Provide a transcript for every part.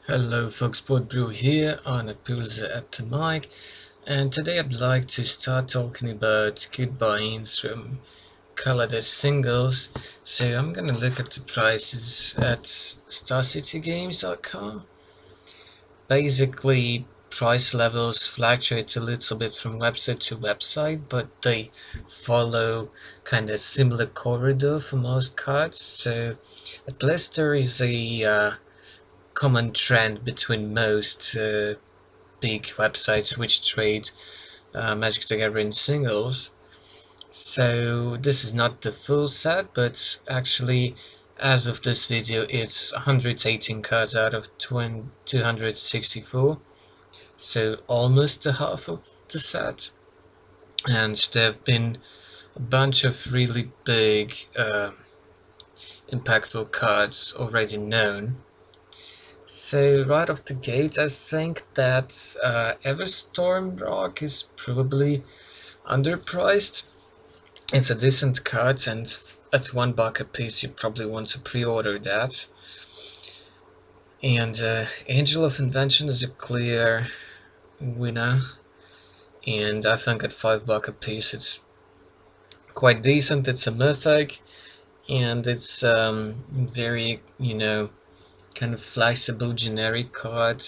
Hello folks, Brew here on Pulse at the mic, and today I'd like to start talking about good buy-ins from Kaladesh singles. So I'm gonna look at the prices at StarCityGames.com. Basically, price levels fluctuate a little bit from website to website, but they follow kind of similar corridor for most cards. So at least there is a common trend between most big websites which trade Magic the Gathering singles. So this is not the full set, but actually as of this video it's 118 cards out of 264, so almost the half of the set. And there have been a bunch of really big impactful cards already known. So right off the gate, I think that Everstorm Rock is probably underpriced. It's a decent card, and at $1 a piece, you probably want to pre-order that. And Angel of Invention is a clear winner, and I think at $5 a piece, it's quite decent. It's a mythic, and it's very, kind of flexible generic card,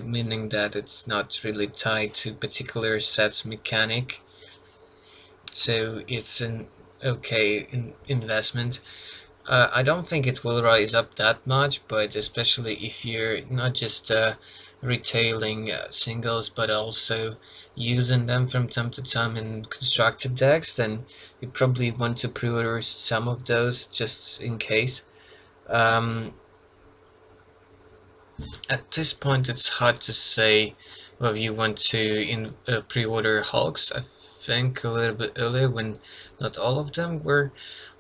meaning that it's not really tied to particular set's mechanic, so it's an okay investment. I don't think it will rise up that much, but especially if you're not just retailing singles but also using them from time to time in constructed decks, then you probably want to pre-order some of those just in case. At this point, it's hard to say whether you want to pre-order Hulks. I think a little bit earlier, when not all of them were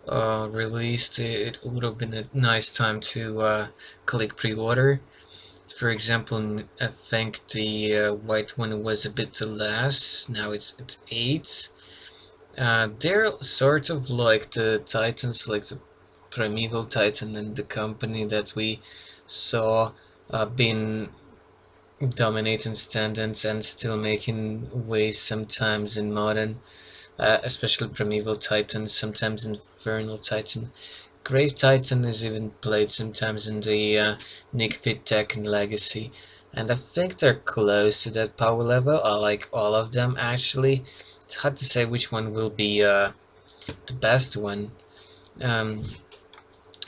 released, it would have been a nice time to click pre-order. For example, I think the white one was a bit less. Now it's at 8. They're sort of like the Titans, like the Primeval Titan and the company that we saw been dominating standards and still making waves sometimes in modern, especially Primeval Titan, sometimes Infernal Titan. Grave Titan is even played sometimes in the Nick Fit deck and Legacy, and I think they're close to that power level. I like all of them actually. It's hard to say which one will be the best one.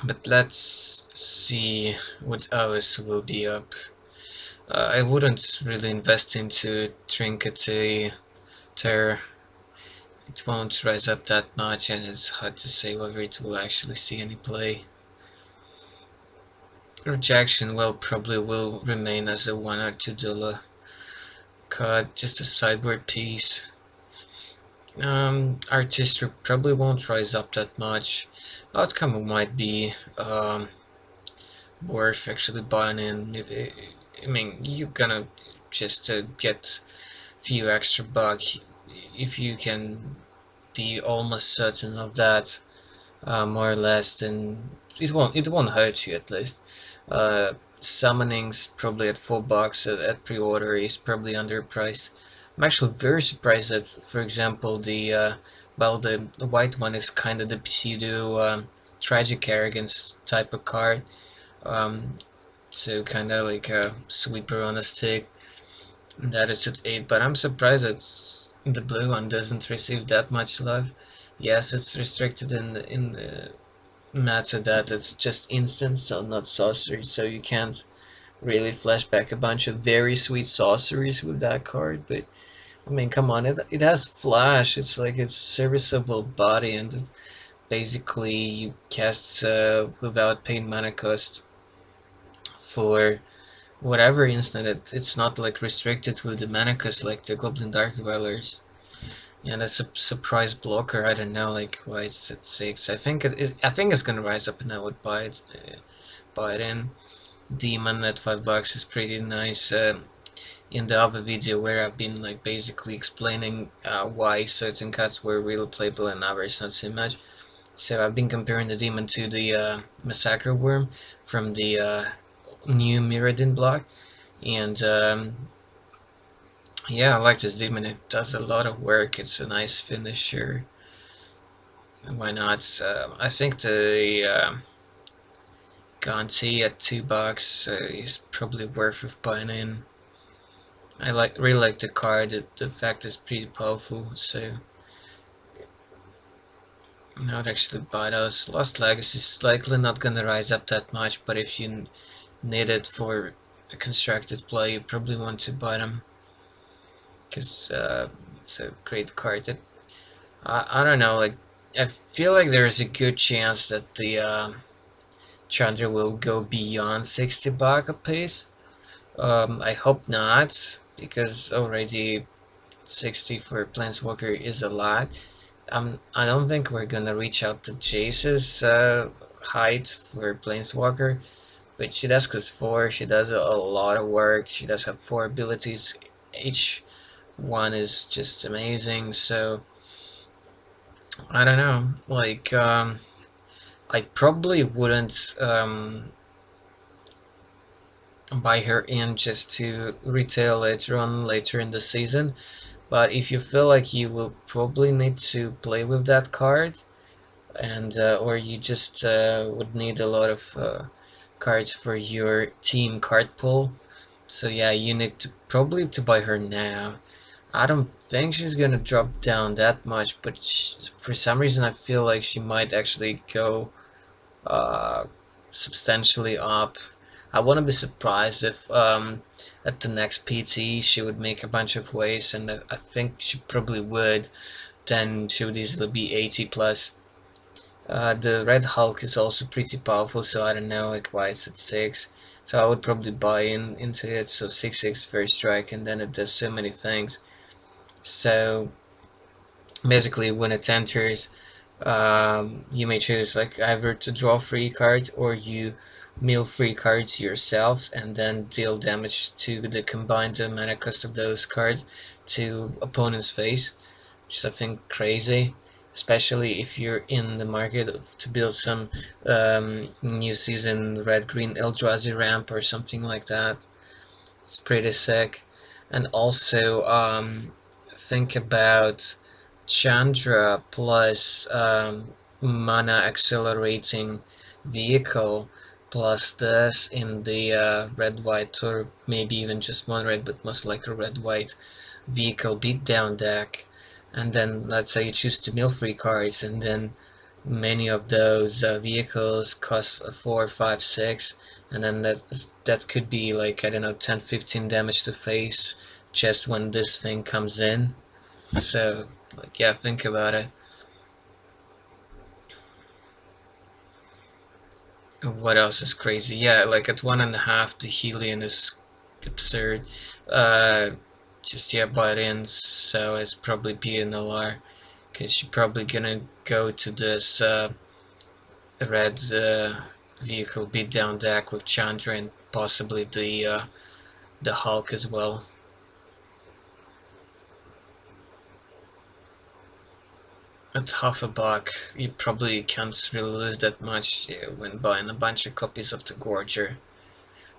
But let's see what ours will be up. I wouldn't really invest into Trinket Terror. It won't rise up that much, and it's hard to say whether it will actually see any play. Rejection, well, probably will remain as a $1 or $2 card, just a sideboard piece. Artistry probably won't rise up that much. Outcome might be worth actually buying in. I mean, you're gonna just get a few extra bucks if you can be almost certain of that, more or less. Then it won't hurt you, at least. Summonings probably at $4 at pre-order is probably underpriced. I'm actually very surprised that, for example, the white one is kind of the pseudo tragic arrogance type of card. So kind of like a sweeper on a stick. That is at 8, but I'm surprised that the blue one doesn't receive that much love. Yes, it's restricted in the matter that it's just instant, so not sorcery, so you can't really flash back a bunch of very sweet sorceries with that card. But I mean, come on, it has flash. It's like it's serviceable body, and it basically you cast without paying mana cost for whatever instant. It's not like restricted with the mana cost like the Goblin Dark Dwellers. Yeah, that's a surprise blocker. I don't know, like, why it's at 6. I think it's gonna rise up, and I would buy it in. Demon at $5 is pretty nice. In the other video where I've been like basically explaining why certain cards were really playable and others not so much. So I've been comparing the demon to the Massacre Worm from the new Mirrodin block, and yeah, I like this demon. It does a lot of work. It's a nice finisher. Why not? I think the Gonti at $2 is probably worth of buying in. I really like the card. The fact is pretty powerful. So I would actually buy those. Lost Legacy is likely not gonna rise up that much, but if you need it for a constructed play, you probably want to buy them because it's a great card. I don't know, like I feel like there's a good chance that the Chandra will go beyond 60 bucks a piece. I hope not, because already 60 for Planeswalker is a lot. I don't think we're gonna reach out to Jace's height for Planeswalker, but she does cost 4, she does a lot of work, she does have 4 abilities, each one is just amazing, so I don't know, like, I probably wouldn't buy her in just to retail later on, later in the season, but if you feel like you will probably need to play with that card, and or you just would need a lot of cards for your team card pool, so yeah, you need to probably to buy her now. I don't think she's gonna drop down that much, but for some reason I feel like she might actually go uh, substantially up. I wouldn't be surprised if at the next PT she would make a bunch of waves, and I think she probably would. Then she would easily be 80 plus. The Red Hulk is also pretty powerful, so I don't know like why it's at 6. So I would probably buy into it. So 6/6 first strike, and then it does so many things. So basically, when it enters, you may choose like either to draw 3 cards or you mill 3 cards yourself and then deal damage to the combined mana cost of those cards to opponent's face, which is I think crazy, especially if you're in the market to build some new season red-green Eldrazi ramp or something like that. It's pretty sick. And also think about Chandra plus mana accelerating vehicle plus this in the red-white, or maybe even just one red, but most likely red-white vehicle beatdown deck. And then let's say you choose to mill 3 cards, and then many of those vehicles cost 4, 5, 6, and then that could be like, I don't know, 10, 15 damage to face just when this thing comes in. So like, yeah, think about it. What else is crazy? Yeah, like at 1.5 the Helion is absurd. Just yeah, butt in, so it's probably PNLR, because you're probably gonna go to this red vehicle beatdown deck with Chandra and possibly the Hulk as well. At $0.50, you probably can't really lose that much when buying a bunch of copies of the Gorger.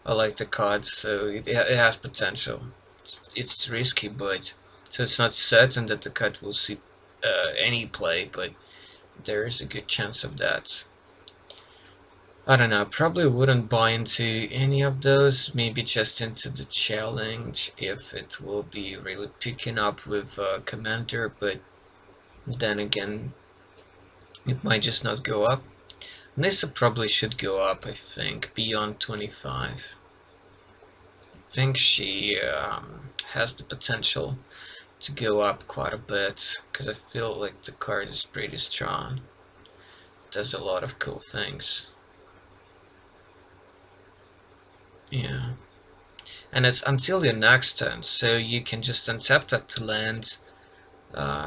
I like the card, so it has potential. It's risky, but so it's not certain that the card will see any play, but there is a good chance of that. I don't know, probably wouldn't buy into any of those, maybe just into the challenge if it will be really picking up with Commander, but then again, it might just not go up. Nissa probably should go up, I think, beyond 25. I think she has the potential to go up quite a bit, because I feel like the card is pretty strong. It does a lot of cool things. Yeah. And it's until your next turn, so you can just untap that to land,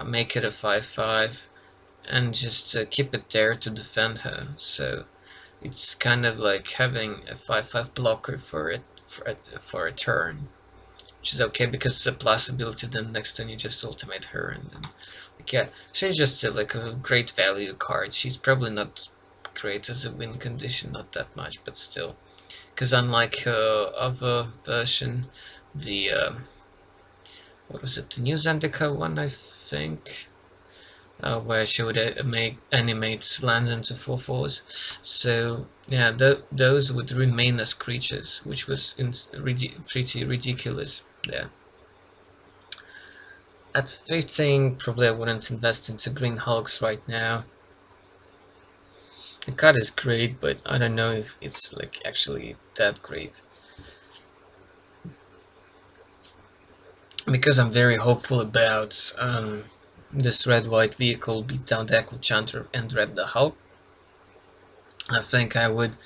make it a 5/5, and just keep it there to defend her. So it's kind of like having a 5/5 blocker for a turn, which is okay because it's a plus ability. Then next turn you just ultimate her, and then like, yeah, she's just like a great value card. She's probably not great as a win condition, not that much, but still because unlike other version, the what was it, the New Zendika one, I think, where she would make animate lands into 4/4s. So yeah, those would remain as creatures, which was pretty ridiculous. Yeah. At 15, probably I wouldn't invest into Green Hulks right now. The card is great, but I don't know if it's like actually that great. Because I'm very hopeful about this red-white vehicle beatdown deck with Chanter and Red the Hulk. I think I would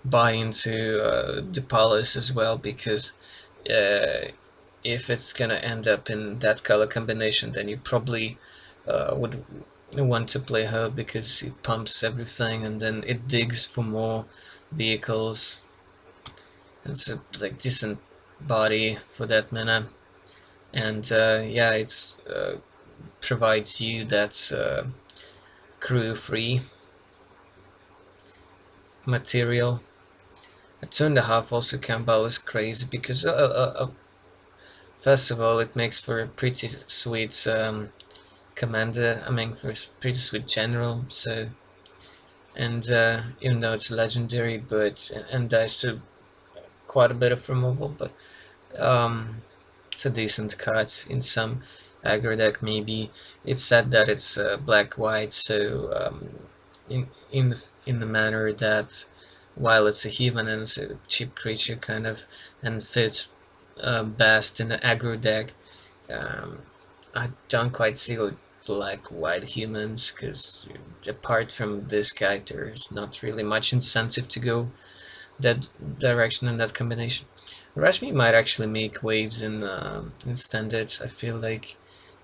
buy into the Palace as well, because if it's gonna end up in that color combination, then you probably would want to play her, because it pumps everything and then it digs for more vehicles. It's a like decent body for that mana, and yeah, it's provides you that crew free material. A 2.5 also Campbell is crazy, because first of all, it makes for a pretty sweet commander. I mean, for a pretty sweet general. So, and even though it's legendary, but and dies to quite a bit of removal, but it's a decent card in some aggro deck. Maybe it's said that it's black-white, so in the manner that while it's a human and it's a cheap creature kind of, and fits best in an aggro deck, I don't quite see like black-white humans, because apart from this guy, there's not really much incentive to go that direction and that combination. Rashmi might actually make waves in standards. I feel like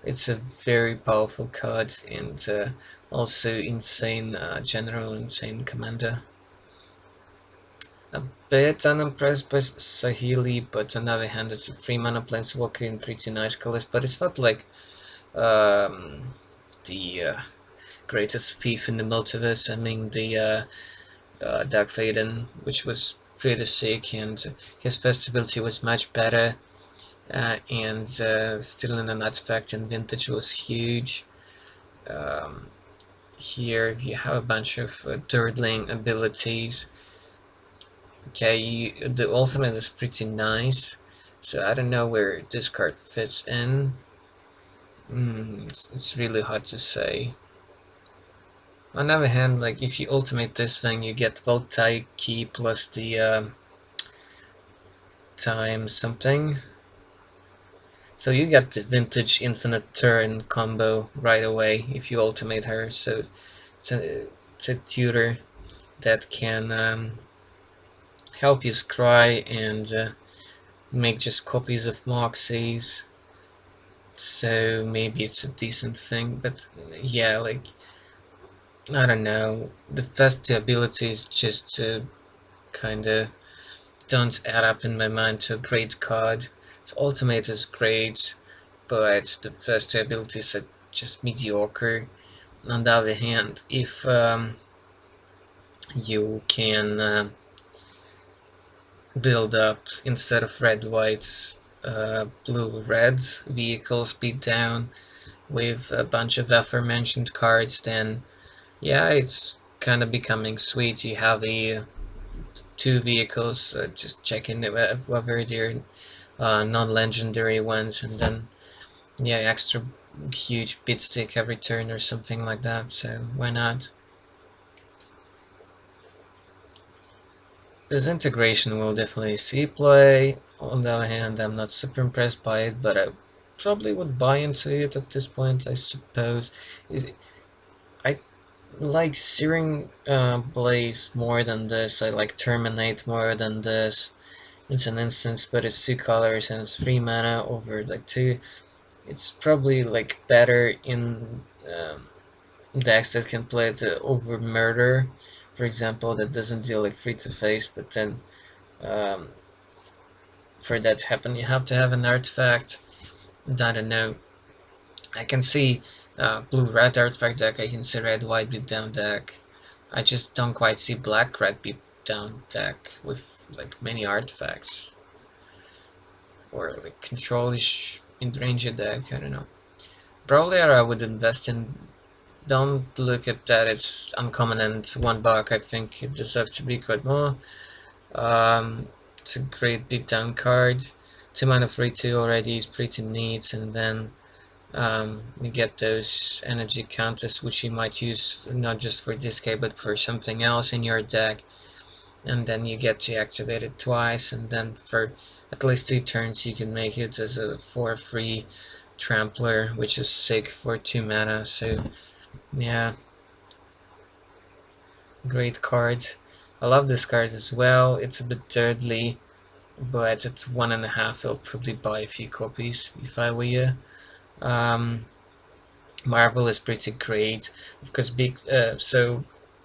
it's a very powerful card, and also insane general, insane commander. A bit unimpressed by Sahili, but on the other hand, it's a 3-mana planeswalker in pretty nice colors, but it's not like the greatest thief in the multiverse. I mean, the Dark Faden, which was pretty sick, and his first ability was much better, and still in an artifact and vintage was huge. Here you have a bunch of dirtling abilities. Okay, the ultimate is pretty nice, so I don't know where this card fits in. It's really hard to say. On the other hand, like if you ultimate this thing, you get Voltaic Key plus the time something. So you get the vintage infinite turn combo right away if you ultimate her. So it's a tutor that can help you scry and make just copies of Moxies. So maybe it's a decent thing, but yeah, like I don't know. The first two abilities just kinda don't add up in my mind to a great card. So ultimate is great, but the first two abilities are just mediocre. On the other hand, if you can build up, instead of red-whites, blue-red vehicles beat down with a bunch of aforementioned cards, then yeah, it's kind of becoming sweet. You have the two vehicles, just checking whether they're non-legendary ones, and then yeah, extra huge bit stick every turn or something like that, so why not? This integration will definitely see play. On the other hand, I'm not super impressed by it, but I probably would buy into it at this point, I suppose. I like Searing Blaze more than this. I like Terminate more than this. It's an instance, but it's 2 colors and it's 3 mana over like 2. It's probably like better in decks that can play it over Murder, for example, that doesn't deal like free to face, but then for that to happen you have to have an artifact. I don't know. I can see blue-red artifact deck, I can see red-white beatdown deck. I just don't quite see black-red down deck with like many artifacts, or like control-ish mid-range deck. I don't know. Brawler I would invest in. Don't look at that, it's uncommon and $1. I think it deserves to be quite more. It's a great beatdown card. 2 mana free 2 already is pretty neat, and then you get those energy counters which you might use not just for this game but for something else in your deck, and then you get to activate it twice, and then for at least 2 turns you can make it as a 4/3 trampler, which is sick for 2 mana. So yeah, great card. I love this card as well. It's a bit dirtly, but at 1.5 I'll probably buy a few copies if I were you. Marvel is pretty great because so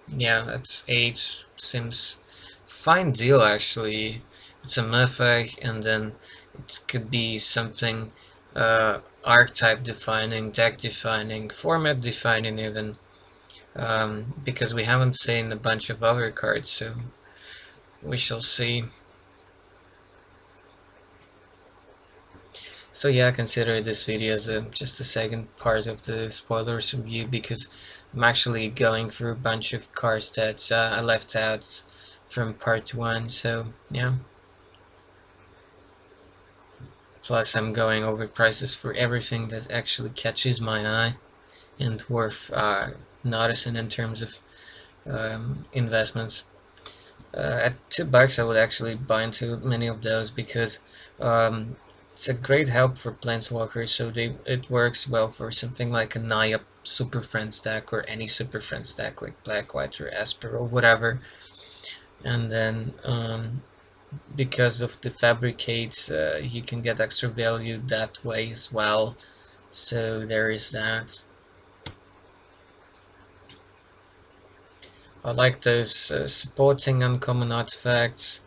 yeah, at 8 seems fine deal actually. It's a mythic, and then it could be something archetype defining, deck defining, format defining even, because we haven't seen a bunch of other cards, so we shall see. So yeah, consider this video as just a second part of the spoilers review, because I'm actually going through a bunch of cards that I left out from part 1, so yeah. Plus I'm going over prices for everything that actually catches my eye and worth noticing in terms of investments. At $2 I would actually buy into many of those, because it's a great help for planeswalkers, so it works well for something like a Naya Super Friends deck, or any Super Friends deck like Black, White, or Esper, or whatever. And then because of the fabricate, you can get extra value that way as well, so there is that. I like those supporting uncommon artifacts.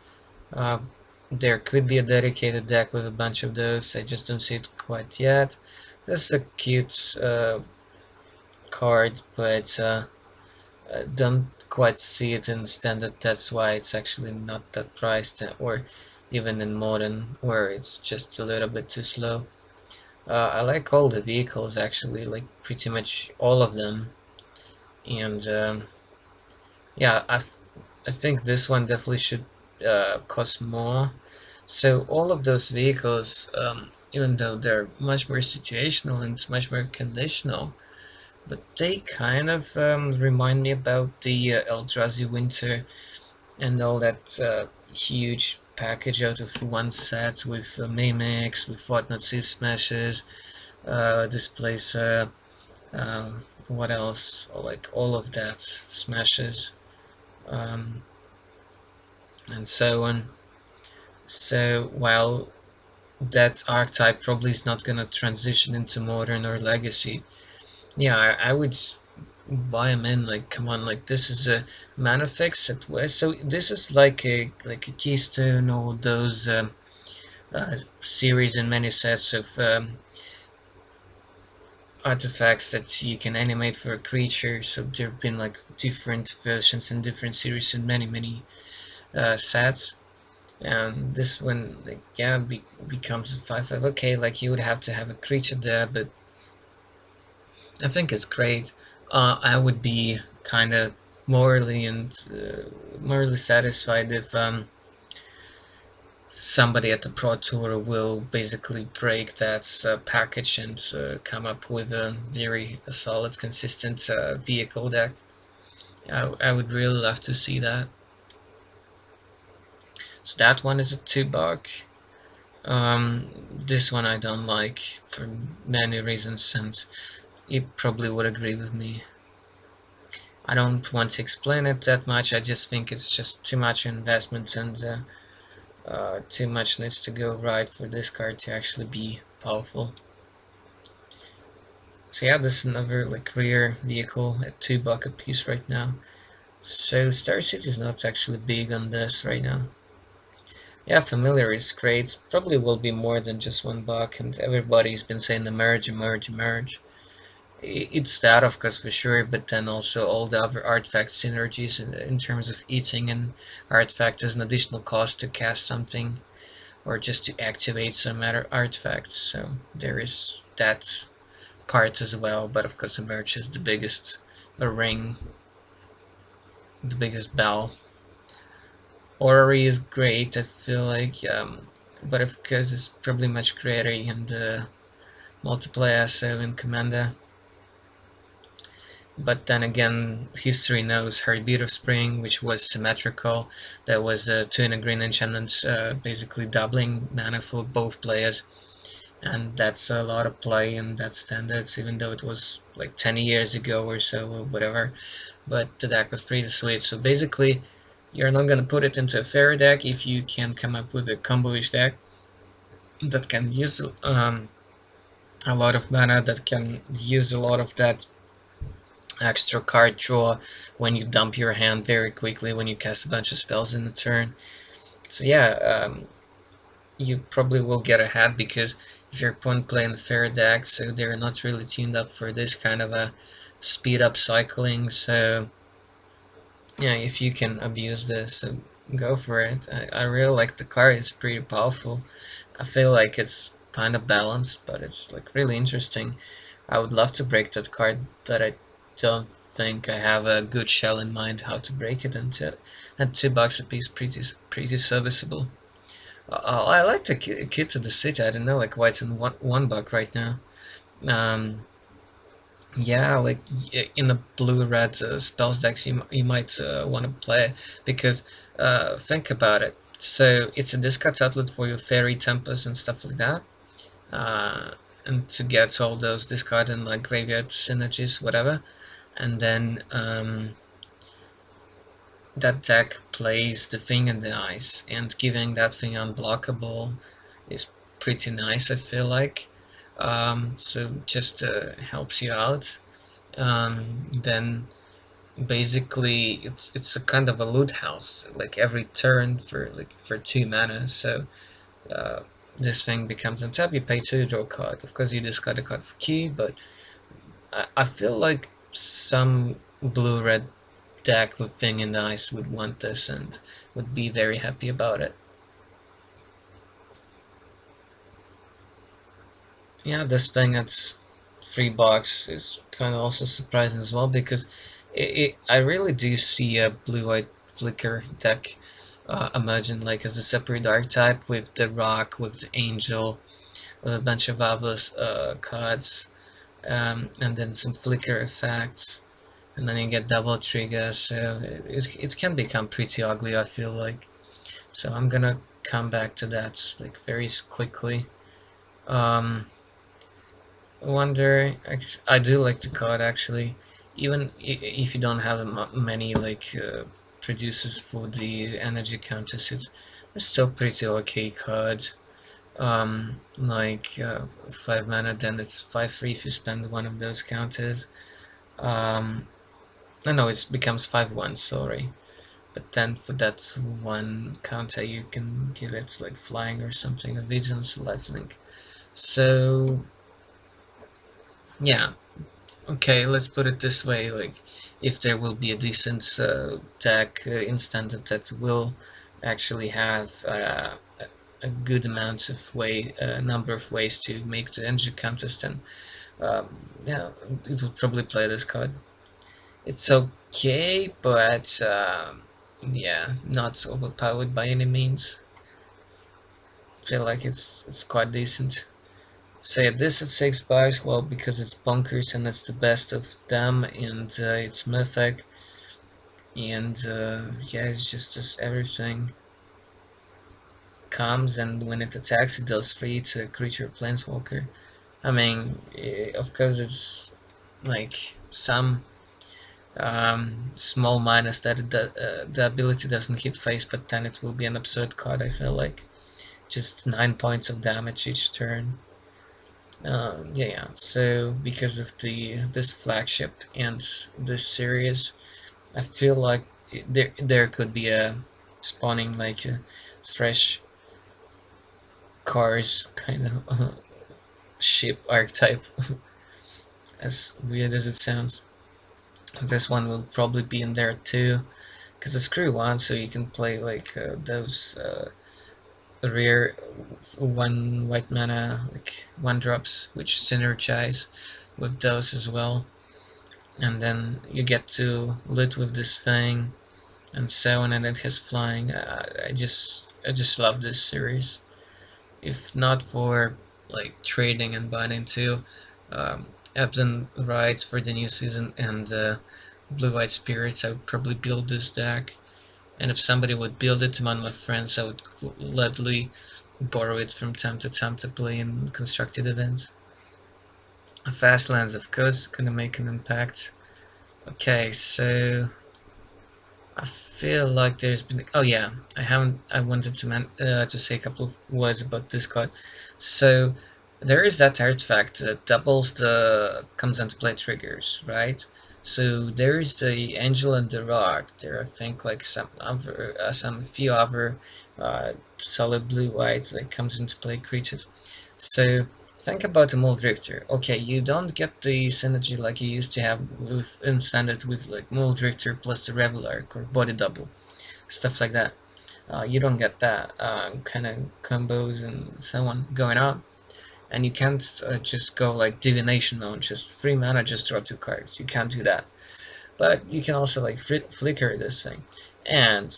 There could be a dedicated deck with a bunch of those, I just don't see it quite yet. This is a cute card, but don't quite see it in standard. That's why it's actually not that priced, or even in modern, where it's just a little bit too slow. I like all the vehicles actually, like pretty much all of them, and yeah, I think this one definitely should cost more. So all of those vehicles, even though they're much more situational and much more conditional, but they kind of remind me about the Eldrazi Winter and all that huge package out of one set with mimics, with whatnot, sea smashes, displacer, what else? Like all of that smashes, and so on. So while that archetype probably is not gonna transition into modern or legacy, yeah, I would buy them in. Like, come on, like this is a mana fix at West, so this is like a keystone, or those series and many sets of artifacts that you can animate for a creature. So there have been like different versions and different series and many sets. And this one, like, yeah, becomes a 5/5. Okay, like you would have to have a creature there, but I think it's great. I would be kind of morally satisfied if somebody at the Pro Tour will basically break that package and come up with a very solid, consistent vehicle deck. I would really love to see that. So that one is a $2. This one I don't like for many reasons, and you probably would agree with me. I don't want to explain it that much. I just think it's just too much investment, and too much needs to go right for this card to actually be powerful. So yeah, this is another like rare vehicle at $2 a piece right now. So Star City is not actually big on this right now. Yeah, Familiar is great. Probably will be more than just $1, and everybody's been saying emerge. It's that, of course, for sure, but then also all the other artifact synergies in terms of eating an artifact is an additional cost to cast something or just to activate some other artifacts. So there is that part as well, but of course, Emerge is the biggest ring, the biggest bell. Orrery is great, I feel like, but of course, it's probably much greater in the multiplayer, so in Commander. But then again, history knows Heartbeat of Spring, which was symmetrical. That was 2 in a green enchantment, basically doubling mana for both players. And that's a lot of play in that standards, even though it was like 10 years ago or so, or whatever. But the deck was pretty sweet. So basically, you're not going to put it into a fair deck if you can come up with a combo-ish deck that can use a lot of mana, that can use a lot of that extra card draw when you dump your hand very quickly when you cast a bunch of spells in a turn. So yeah, you probably will get ahead because if your opponent playing a fair deck, so they're not really tuned up for this kind of a speed up cycling. So yeah, if you can abuse this, go for it. I really like the card. It's pretty powerful. I feel like it's kind of balanced, but it's like really interesting. I would love to break that card, but I don't think I have a good shell in mind how to break it, and $2 a piece, pretty serviceable. I like the kit to the city. I don't know like why it's in one buck right now. Yeah, like in the blue-red spells decks, you might want to play, because think about it. So it's a discard outlet for your fairy tempest and stuff like that, and to get all those discard and like graveyard synergies, whatever, and then that deck plays the thing in the ice, and giving that thing unblockable is pretty nice, I feel like. So just helps you out. Then basically it's a kind of a loot house, like every turn for 2 mana. So uh, this thing becomes on top. You pay 2 to draw a card. Of course, you discard a card for key, but I feel like some blue-red deck with Thing in the Ice would want this and would be very happy about it. Yeah, this thing at $3 is kind of also surprising as well, because I really do see a blue-white flicker deck emerging, like as a separate archetype with the rock, with the angel, with a bunch of other cards, and then some flicker effects, and then you get double triggers, so it can become pretty ugly, I feel like. So I'm gonna come back to that like very quickly. Wonder, I do like the card actually, even if you don't have many like producers for the energy counters, it's still pretty okay card. Like 5 mana, then it's 5/3 if you spend one of those counters. No, it becomes 5/1, sorry. But then for that one counter you can give it like flying or something, a vigilance, lifelink. So yeah, okay, let's put it this way, like if there will be a decent deck instant that will actually have a good amount of number of ways to make the energy contest, then yeah, it will probably play this card. It's okay, but yeah, not overpowered by any means. I feel like it's quite decent. Say this at $6, well, because it's bonkers and it's the best of them, and it's mythic, and yeah, it's just as everything comes, and when it attacks, it does 3 to a creature planeswalker. I mean, of course, it's like some small minus that the ability doesn't hit face, but then it will be an absurd card, I feel like. Just 9 points of damage each turn. Yeah, so because of this flagship and this series, I feel like there could be a spawning like a fresh cars kind of ship archetype as weird as it sounds. So this one will probably be in there too, because it's crew one, so you can play like those rare one white mana, like one drops, which synergize with those as well. And then you get to loot with this thing, and so on, and it has flying. I just love this series. If not for like trading and buying into Ebbs and Rides for the new season and Blue White Spirits, I would probably build this deck. And if somebody would build it, one of my friends, I would gladly borrow it from time to time to play in constructed events. Fastlands, of course, gonna make an impact. Okay, so I feel like there's been. Oh yeah, I wanted to say a couple of words about this card. So there is that artifact that doubles the comes into play triggers, right? So there's the Angel and the Rock. There, I think, like some few other solid blue white that comes into play creatures. So think about the Mole Drifter. Okay, you don't get the synergy like you used to have with in standard with like Mole Drifter plus the Rebel Arc or Body Double, stuff like that. You don't get that kind of combos and so on going on. And you can't just go like divination mode, just 3 mana, just draw 2 cards. You can't do that. But you can also like flicker this thing. And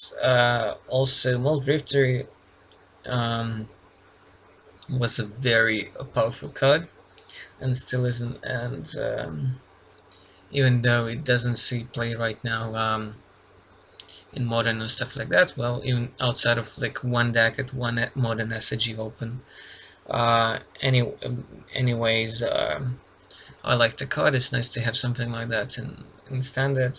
also Mole Drifter was a very powerful card, and still isn't. And even though it doesn't see play right now in modern and stuff like that, well, even outside of like one deck at one modern SG open. Anyways, I like the card. It's nice to have something like that in standard.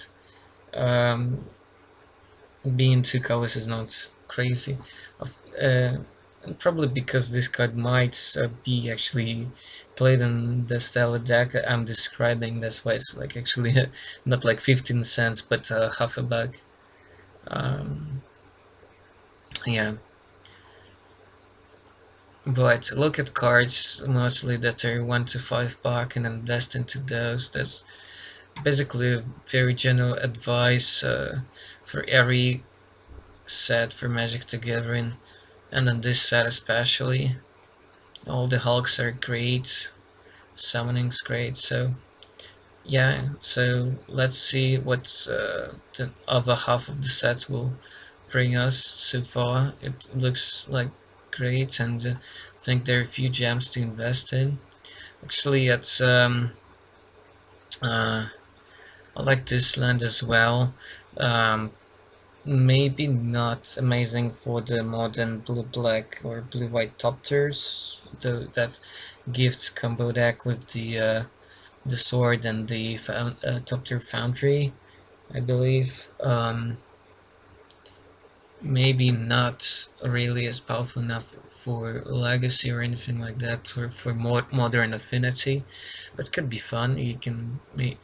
Being 2 colors is not crazy, and probably because this card might be actually played in the style of deck I'm describing. That's why it's like actually not like 15 cents, but half a buck. Yeah. But look at cards mostly that are 1 to 5 buck and invest into those. That's basically a very general advice for every set for Magic the Gathering, and on this set especially. All the Hulks are great, summoning's great, so yeah, so let's see what the other half of the set will bring us so far. It looks like great, and I think there are a few gems to invest in. Actually, it's I like this land as well. Maybe not amazing for the modern blue-black or blue-white top tiers, that gifts combo deck with the sword and the top tier foundry, I believe. Maybe not really as powerful enough for legacy or anything like that, or for modern affinity, but could be fun. You can make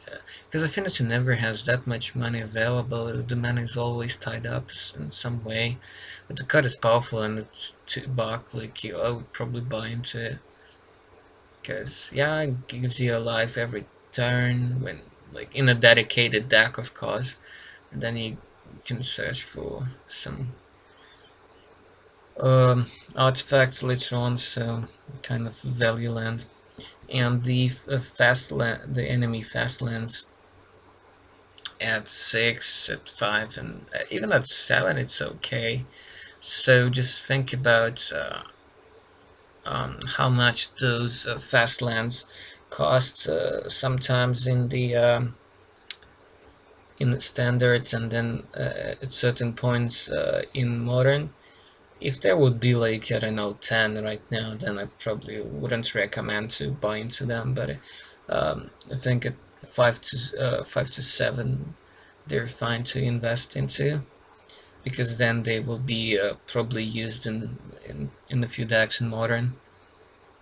because affinity never has that much money available. The money is always tied up in some way, but the card is powerful and it's $2. Like I would probably buy into it because yeah, it gives you a life every turn when like in a dedicated deck, of course, and then you can search for some artifacts later on, so kind of value land. And the the enemy fast lands at 6, at 5, and even at 7 it's okay. So just think about how much those fast lands cost sometimes in the standards, and then at certain points in modern. If there would be like, I don't know, 10 right now, then I probably wouldn't recommend to buy into them, but I think at 5 to 7 they're fine to invest into, because then they will be probably used in a few decks in modern,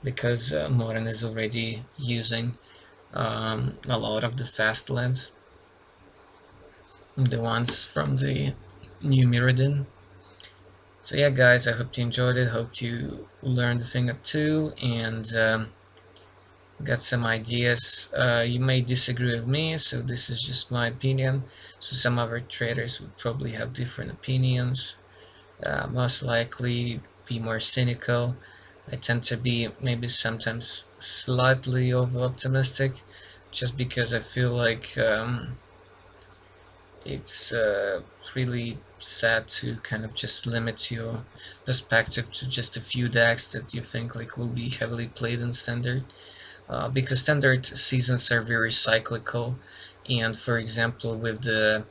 because modern is already using a lot of the fast lands, the ones from the new Mirrodin. So yeah, guys, I hope you enjoyed it. Hope you learned a thing or two, and got some ideas. You may disagree with me, so this is just my opinion. So some other traders would probably have different opinions. Most likely be more cynical. I tend to be maybe sometimes slightly over optimistic, just because I feel like it's really sad to kind of just limit your perspective to just a few decks that you think like will be heavily played in standard, because standard seasons are very cyclical, and for example with the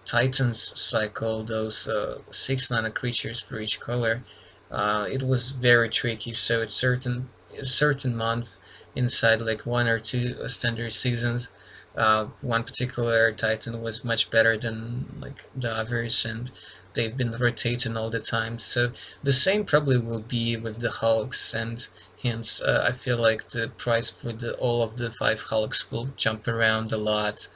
Titans cycle, those 6 mana creatures for each color, it was very tricky. So it's a certain month inside like 1 or 2 standard seasons, one particular Titan was much better than like the others, and they've been rotating all the time. So the same probably will be with the Hulks, and hence I feel like the price for the all of the 5 Hulks will jump around a lot,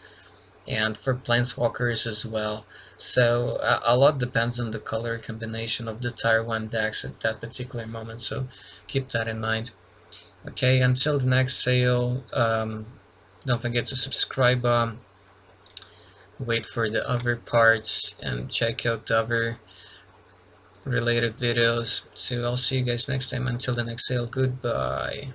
and for planeswalkers as well. So a lot depends on the color combination of the tier 1 decks at that particular moment, so keep that in mind. Okay, until the next sale, don't forget to subscribe, wait for the other parts, and check out the other related videos. So I'll see you guys next time. Until the next sale, goodbye.